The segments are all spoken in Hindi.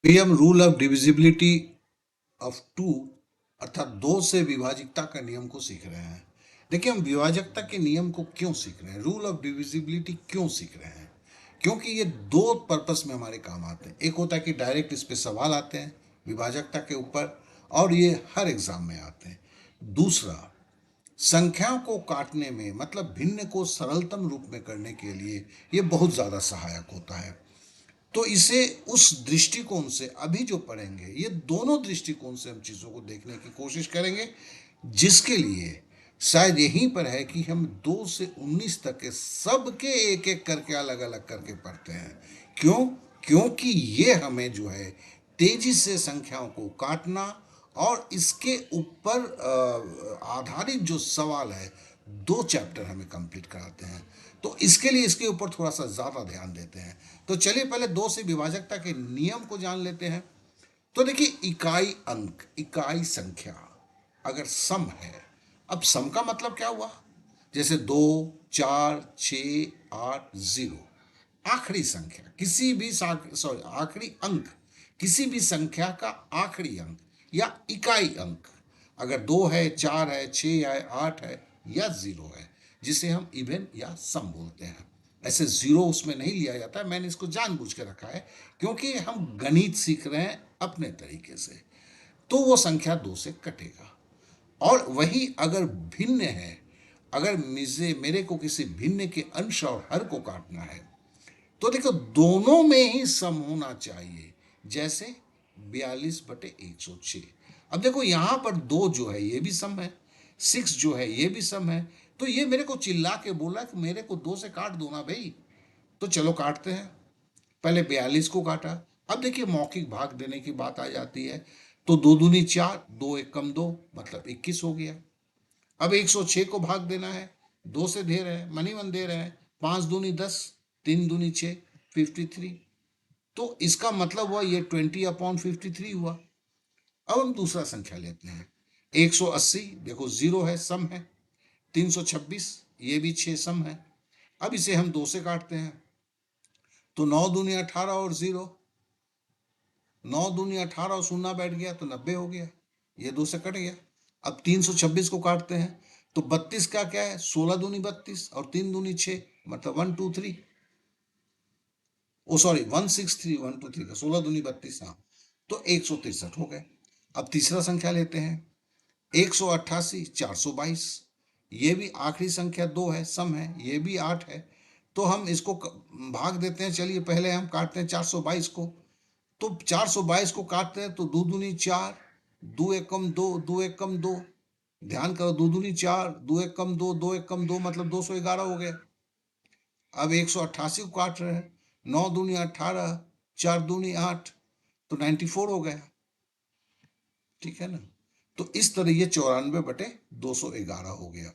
भी हम rule of divisibility of two अर्थात दो से विभाजिकता का नियम को सीख रहे हैं। देखिए, हम विभाजकता के नियम को क्यों सीख रहे हैं, रूल ऑफ डिविजिबिलिटी क्यों सीख रहे हैं? क्योंकि ये दो पर्पस में हमारे काम आते हैं। एक होता है कि डायरेक्ट इस पे सवाल आते हैं विभाजकता के ऊपर, और ये हर एग्जाम में आते हैं। दूसरा, संख्याओं को काटने में, मतलब भिन्न को सरलतम रूप में करने के लिए ये बहुत ज़्यादा सहायक होता है। तो इसे उस दृष्टिकोण से अभी जो पढ़ेंगे, ये दोनों दृष्टिकोण से हम चीज़ों को देखने की कोशिश करेंगे, जिसके लिए शायद यहीं पर है कि हम 2 से 19 तक के सबके एक एक करके अलग अलग करके पढ़ते हैं। क्यों? क्योंकि ये हमें जो है तेजी से संख्याओं को काटना और इसके ऊपर आधारित जो सवाल है, 2 चैप्टर हमें कंप्लीट कराते हैं। तो इसके लिए इसके ऊपर थोड़ा सा ज़्यादा ध्यान देते हैं। तो चलिए पहले 2 से विभाजकता के नियम को जान लेते हैं। तो देखिए, इकाई अंक, इकाई संख्या अगर सम है, अब सम का मतलब क्या हुआ? जैसे 2, 4, 6, 8, 0, आखिरी संख्या किसी भी सॉरी आखिरी अंक किसी भी संख्या का आखिरी अंक या इकाई अंक अगर 2 है, 4 है, 6 है, 8 है या 0 है, जिसे हम इवन या सम बोलते हैं। ऐसे 0 उसमें नहीं लिया जाता है, मैंने इसको जानबूझ के रखा है क्योंकि हम गणित सीख रहे हैं अपने तरीके से। तो वो संख्या 2 से कटेगा। और वही अगर भिन्न है, अगर मुझे मेरे को किसी भिन्न के अंश और हर को काटना है, तो देखो दोनों में ही सम होना चाहिए। जैसे 42/106। अब देखो यहां पर 2 जो है ये भी सम है, 6 जो है ये भी सम है। तो ये मेरे को चिल्ला के बोला कि मेरे को 2 से काट दो ना भाई। तो चलो काटते हैं। पहले 42 को काटा। अब देखिए मौखिक भाग देने की बात आ जाती है। तो 2 दूनी 4, 2 एक कम 2, मतलब 21 हो गया। अब 106 को भाग देना है, 2 से दे रहे हैं, मनी मन दे रहे हैं। 5 दूनी 10, 3 दूनी 6, 53। तो इसका मतलब हुआ ये 20/53 हुआ। अब हम दूसरा संख्या लेते हैं। 180, देखो 0 है, सम है। 326, ये भी 6 सम है। अब इसे हम 2 से काटते हैं। तो 9 दूनी 18 और 0, 9 दूनी 18 और शून्य बैठ गया तो 90 हो गया। ये 2 से कट गया। अब 326 को काटते हैं। तो 32 का क्या है? 16 दूनी 32 और 3 दूनी 6, मतलब 123। ओ सॉरी 163, 123 का 16 दूनी 32, हाँ। तो 163 हो गए। अब तीसरा संख्या लेते हैं। 188, 422, ये भी आखिरी संख्या 2 है, सम है, ये भी 8 है। तो हम इसको भाग देते हैं। चलिए पहले हम काटते हैं 422 को। तो 422 को काटते हैं तो 2 दूनी 4, 2 एक कम 2, 2 एक कम 2। ध्यान करो, 2 दूनी 4, 2 एक कम 2, 2 एक कम 2, मतलब 211 हो गया। अब 188 को काट रहे हैं। 9 दूनी 18, 4 दूनी 8, तो 94 हो गया। ठीक है ना? तो इस तरह ये 94/211 हो गया।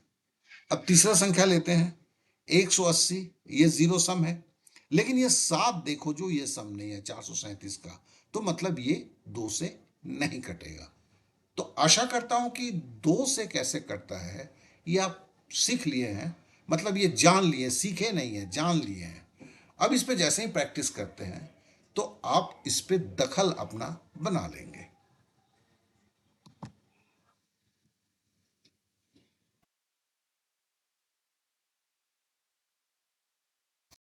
अब तीसरा संख्या लेते हैं। 180, ये 0 सम है, लेकिन ये 7 देखो जो ये सम नहीं है 437 का, तो मतलब ये 2 से नहीं कटेगा। तो आशा करता हूं कि 2 से कैसे कटता है ये आप सीख लिए हैं, मतलब ये जान लिए, सीखे नहीं है, जान लिए हैं। अब इस पे जैसे ही प्रैक्टिस करते हैं तो आप इस पे दखल अपना बना लेंगे।